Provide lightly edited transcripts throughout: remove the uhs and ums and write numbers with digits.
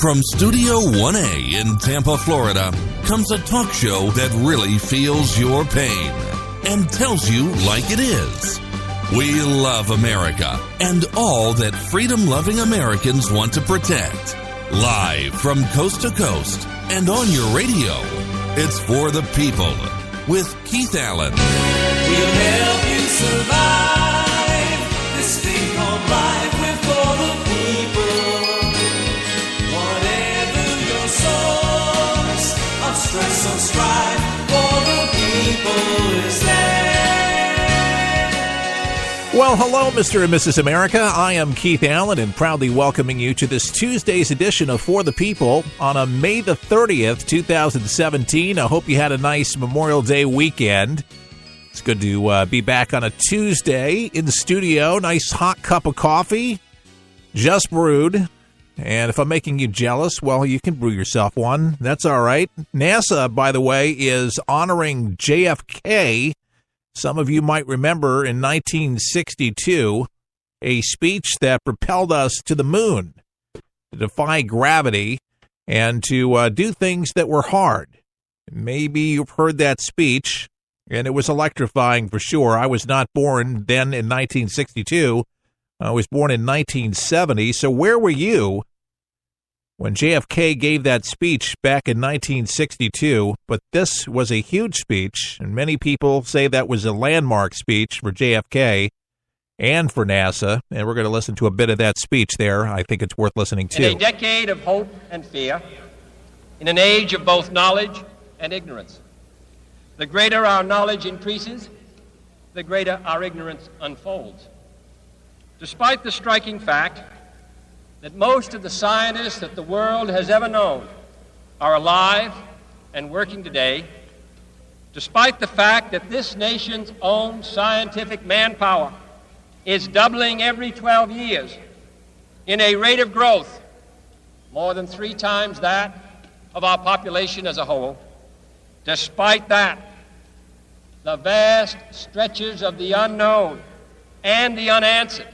From Studio 1A in Tampa, Florida, comes a talk show that really feels your pain and tells you like it is. We love America and all that freedom-loving Americans want to protect. Live from coast to coast and on your radio, it's For the People with Keith Allen. We'll help you survive this thing called life. We're for the people. Whatever your source of stress or strife, for the people is there. Well, hello, Mr. and Mrs. America. I am Keith Allen and proudly welcoming you to this Tuesday's edition of For the People on a May the 30th, 2017. I hope you had a nice Memorial Day weekend. It's good to be back on a Tuesday in the studio. Nice hot cup of coffee, just brewed. And if I'm making you jealous, well, you can brew yourself one. That's all right. NASA, by the way, is honoring JFK. Some of you might remember in 1962, a speech that propelled us to the moon, to defy gravity, and to do things that were hard. Maybe you've heard that speech, and it was electrifying for sure. I was not born then in 1962. I was born in 1970. So where were you when JFK gave that speech back in 1962? But this was a huge speech, and many people say that was a landmark speech for JFK and for NASA, and we're going to listen to a bit of that speech there. I think it's worth listening to. In a decade of hope and fear, in an age of both knowledge and ignorance, the greater our knowledge increases, the greater our ignorance unfolds. Despite the striking fact that most of the scientists that the world has ever known are alive and working today, despite the fact that this nation's own scientific manpower is doubling every 12 years in a rate of growth more than 3 times that of our population as a whole, despite that, the vast stretches of the unknown and the unanswered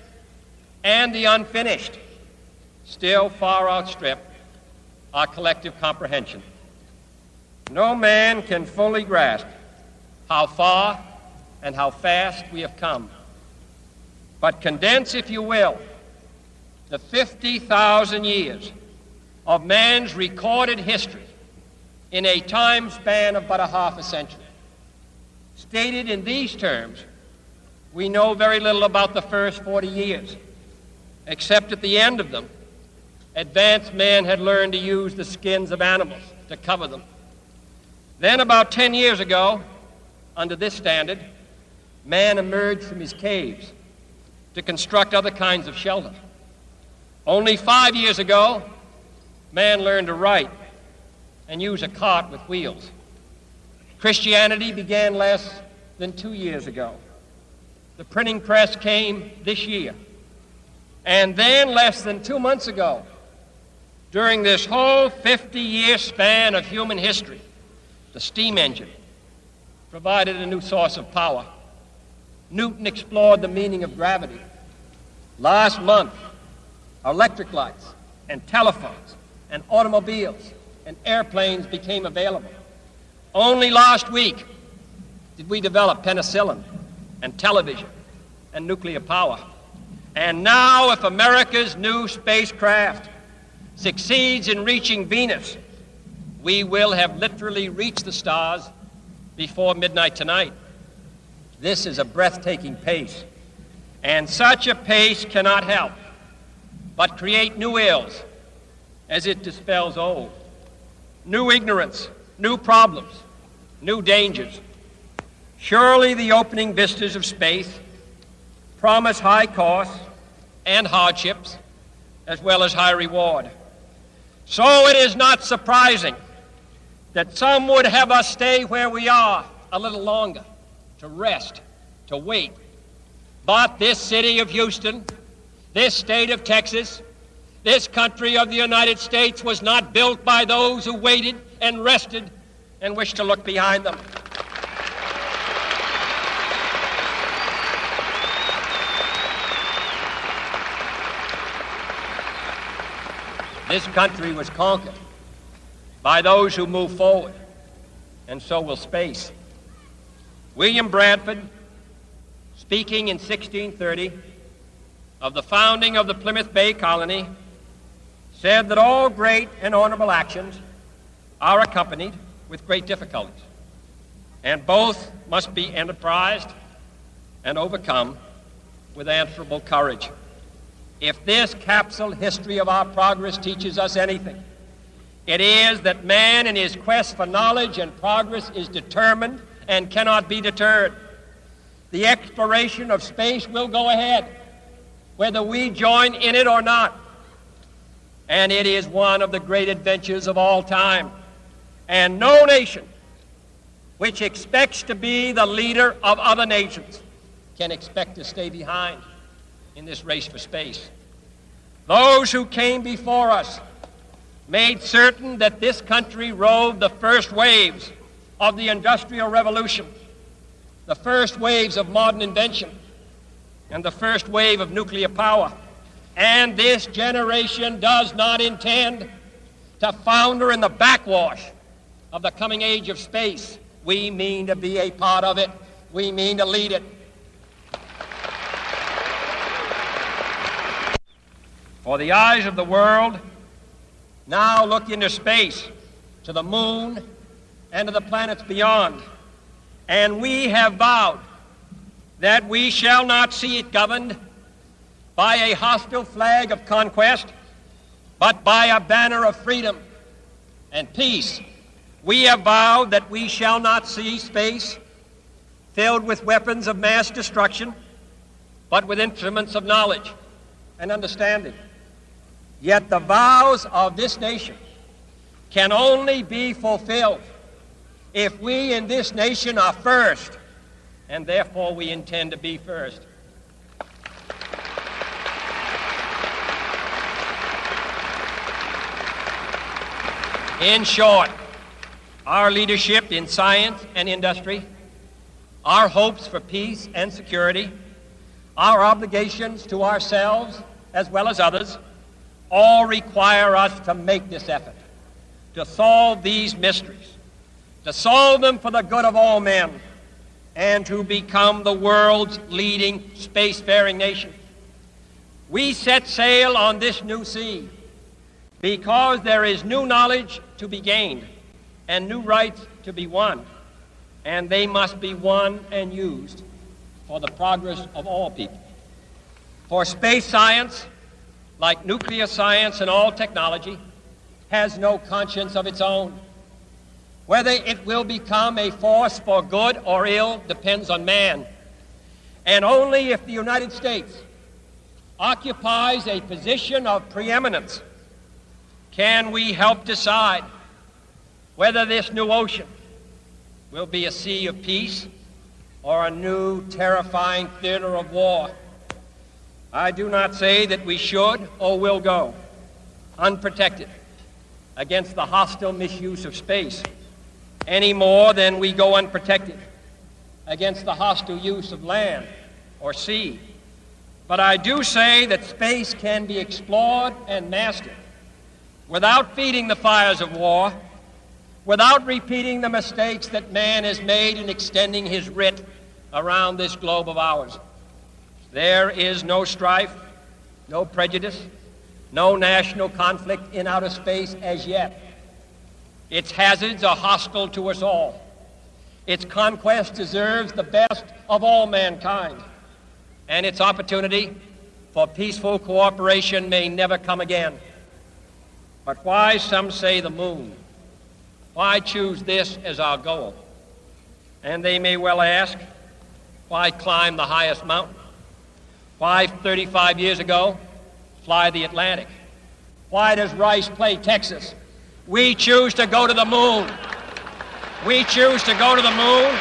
and the unfinished still far outstrip our collective comprehension. No man can fully grasp how far and how fast we have come. But condense, if you will, the 50,000 years of man's recorded history in a time span of but a half a century. Stated in these terms, we know very little about the first 40 years, except at the end of them, advanced man had learned to use the skins of animals to cover them. Then about 10 years ago, under this standard, man emerged from his caves to construct other kinds of shelter. Only 5 years ago, man learned to write and use a cart with wheels. Christianity began less than 2 years ago. The printing press came this year. And then less than 2 months ago, during this whole 50-year span of human history, the steam engine provided a new source of power. Newton explored the meaning of gravity. Last month, electric lights and telephones and automobiles and airplanes became available. Only last week did we develop penicillin and television and nuclear power. And now, if America's new spacecraft succeeds in reaching Venus, we will have literally reached the stars before midnight tonight. This is a breathtaking pace, and such a pace cannot help but create new ills as it dispels old. New ignorance, new problems, new dangers. Surely the opening vistas of space promise high costs and hardships, as well as high reward. So it is not surprising that some would have us stay where we are a little longer, to rest, to wait. But this city of Houston, this state of Texas, this country of the United States was not built by those who waited and rested and wished to look behind them. This country was conquered by those who move forward, and so will space. William Bradford, speaking in 1630 of the founding of the Plymouth Bay Colony, said that all great and honorable actions are accompanied with great difficulties, and both must be enterprised and overcome with answerable courage. If this capsule history of our progress teaches us anything, it is that man in his quest for knowledge and progress is determined and cannot be deterred. The exploration of space will go ahead, whether we join in it or not. And it is one of the great adventures of all time. And no nation which expects to be the leader of other nations can expect to stay behind in this race for space. Those who came before us made certain that this country rode the first waves of the Industrial Revolution, the first waves of modern invention, and the first wave of nuclear power. And this generation does not intend to founder in the backwash of the coming age of space. We mean to be a part of it. We mean to lead it. For the eyes of the world now look into space, to the moon, and to the planets beyond. And we have vowed that we shall not see it governed by a hostile flag of conquest, but by a banner of freedom and peace. We have vowed that we shall not see space filled with weapons of mass destruction, but with instruments of knowledge and understanding. Yet the vows of this nation can only be fulfilled if we in this nation are first, and therefore we intend to be first. In short, our leadership in science and industry, our hopes for peace and security, our obligations to ourselves as well as others, all require us to make this effort, to solve these mysteries, to solve them for the good of all men, and to become the world's leading spacefaring nation. We set sail on this new sea because there is new knowledge to be gained and new rights to be won, and they must be won and used for the progress of all people. For space science, like nuclear science and all technology, has no conscience of its own. Whether it will become a force for good or ill depends on man. And only if the United States occupies a position of preeminence can we help decide whether this new ocean will be a sea of peace or a new terrifying theater of war. I do not say that we should or will go unprotected against the hostile misuse of space any more than we go unprotected against the hostile use of land or sea. But I do say that space can be explored and mastered without feeding the fires of war, without repeating the mistakes that man has made in extending his writ around this globe of ours. There is no strife, no prejudice, no national conflict in outer space as yet. Its hazards are hostile to us all. Its conquest deserves the best of all mankind, and its opportunity for peaceful cooperation may never come again. But why, some say, the moon? Why choose this as our goal? And they may well ask, why climb the highest mountain? Why, 35 years ago, fly the Atlantic? Why does Rice play Texas? We choose to go to the moon. We choose to go to the moon.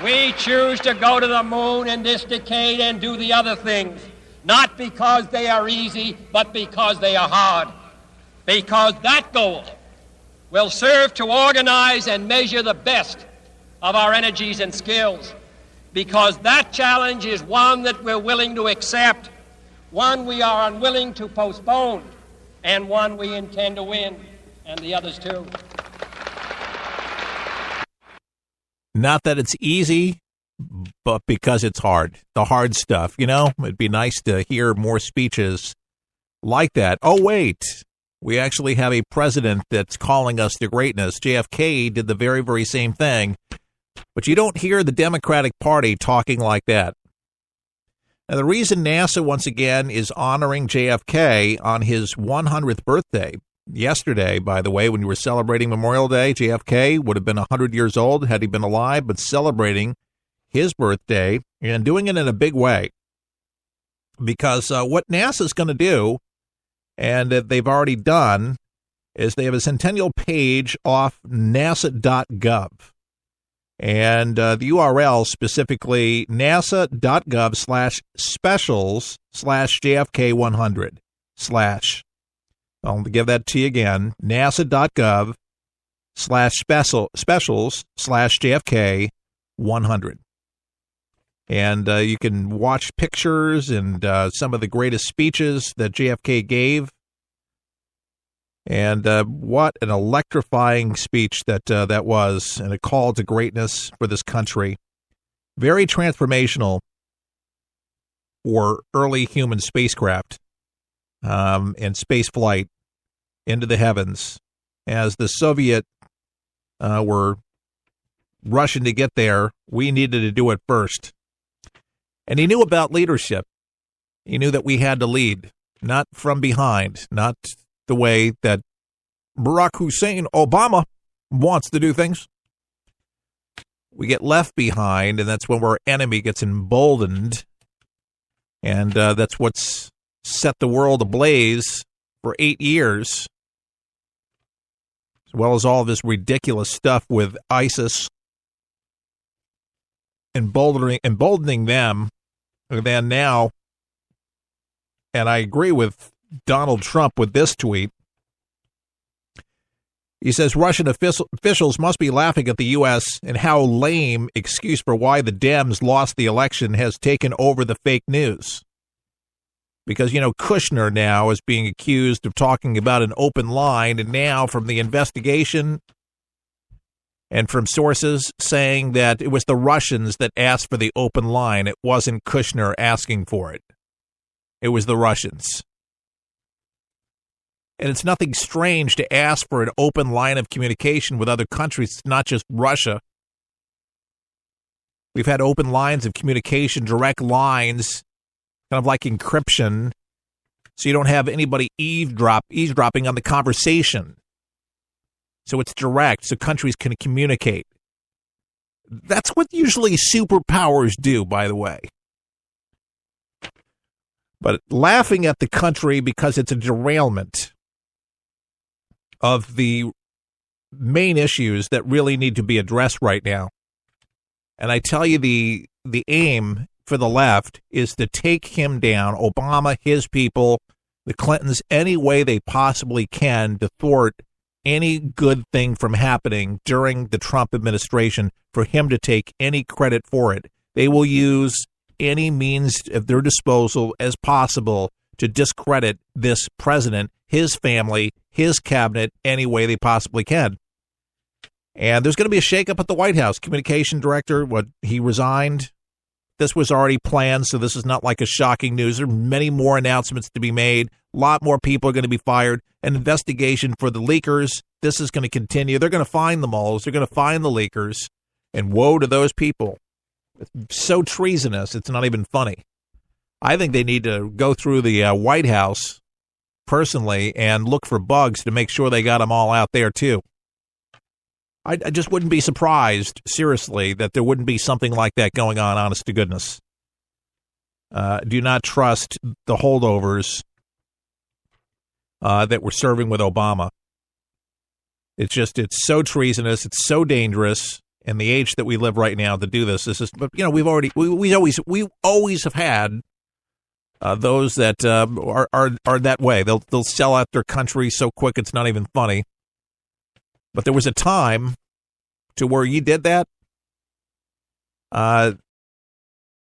We choose to go to the moon in this decade and do the other things, not because they are easy, but because they are hard. Because that goal will serve to organize and measure the best of our energies and skills. because that challenge is one that we're willing to accept, one we are unwilling to postpone, and one we intend to win, and the others too. Not that it's easy, but because it's hard. The hard stuff, you know? It'd be nice to hear more speeches like that. Oh, wait. We actually have a president that's calling us to greatness. JFK did the very, very same thing. But you don't hear the Democratic Party talking like that. Now, the reason NASA, once again, is honoring JFK on his 100th birthday, yesterday, by the way, when you were celebrating Memorial Day, JFK would have been 100 years old had he been alive, but celebrating his birthday and doing it in a big way. Because what NASA's going to do, and that they've already done, is they have a centennial page off nasa.gov. And the URL specifically nasa.gov/specials/JFK100 / I'll give that to you again, nasa.gov/specials/JFK100. And you can watch pictures and some of the greatest speeches that JFK gave. And what an electrifying speech that was, and a call to greatness for this country. Very transformational for early human spacecraft and space flight into the heavens. As the Soviet were rushing to get there, we needed to do it first. And he knew about leadership. He knew that we had to lead, not from behind, not the way that Barack Hussein Obama wants to do things. We get left behind, and that's when our enemy gets emboldened. And that's what's set the world ablaze for 8 years, as well as all this ridiculous stuff with ISIS, emboldening them. And then now, and I agree with Donald Trump with this tweet. He says Russian officials must be laughing at the U.S. and how lame excuse for why the Dems lost the election has taken over the fake news. Because, you know, Kushner now is being accused of talking about an open line, and now from the investigation and from sources saying that it was the Russians that asked for the open line. It wasn't Kushner asking for it. It was the Russians. And it's nothing strange to ask for an open line of communication with other countries. It's not just Russia. We've had open lines of communication, direct lines, kind of like encryption, so you don't have anybody eavesdropping on the conversation. So it's direct, so countries can communicate. That's what usually superpowers do, by the way. But laughing at the country because it's a derailment of the main issues that really need to be addressed right now. And I tell you, the aim for the left is to take him down, Obama, his people, the Clintons, any way they possibly can to thwart any good thing from happening during the Trump administration, for him to take any credit for it. They will use any means at their disposal as possible to discredit this president, his family, his cabinet, any way they possibly can. And there's going to be a shakeup at the White House. Communication director, he resigned. This was already planned, so this is not like a shocking news. There are many more announcements to be made. A lot more people are going to be fired. An investigation for the leakers. This is going to continue. They're going to find the moles. They're going to find the leakers. And woe to those people. It's so treasonous, it's not even funny. I think they need to go through the White House personally and look for bugs to make sure they got them all out there, too. I just wouldn't be surprised, seriously, that there wouldn't be something like that going on, honest to goodness. Do not trust the holdovers that were serving with Obama. It's so treasonous, it's so dangerous, and the age that we live right now to do this is, but you know, we always have had those that are that way. They'll sell out their country so quick it's not even funny. But there was a time to where you did that,